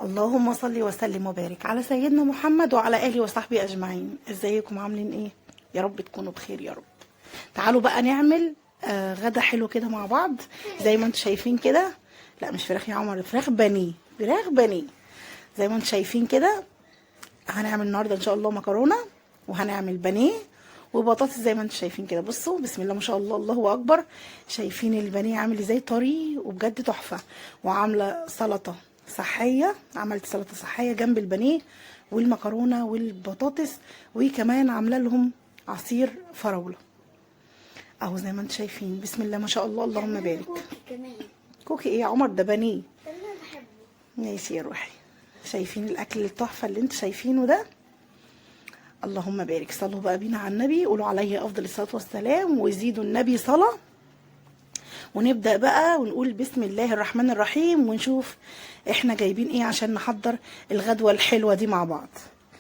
اللهم صل وسلم وبارك على سيدنا محمد وعلى اله وصحبه اجمعين. ازيكم عاملين ايه؟ يا رب تكونوا بخير يا رب. تعالوا بقى نعمل غدا حلو كده مع بعض زي ما انتم شايفين كده. لا مش فراخ يا عمر، فراخ بانيه، فراخ بانيه زي ما انتم شايفين كده. هنعمل النهارده ان شاء الله مكرونه، وهنعمل بانيه وبطاطس زي ما انتم شايفين كده. بصوا بسم الله ما شاء الله، الله اكبر. شايفين البانيه عامل ازاي؟ طري وبجد تحفه. وعامله سلطه صحيه، عملت سلطه صحيه جنب البانيه والمكرونه والبطاطس، وكمان عامله لهم عصير فراوله اهو زي ما انتم شايفين. بسم الله ما شاء الله، اللهم بارك. كوكي ايه يا عمر؟ ده بانيه. ماشي يا روحي. شايفين الاكل التحفه اللي انتم شايفينه ده؟ اللهم بارك. صلوا بقى بينا على النبي، قولوا عليه افضل الصلاه والسلام، وزيدوا النبي صلاه. ونبدا بقى ونقول بسم الله الرحمن الرحيم، ونشوف احنا جايبين ايه عشان نحضر الغدوه الحلوه دي مع بعض.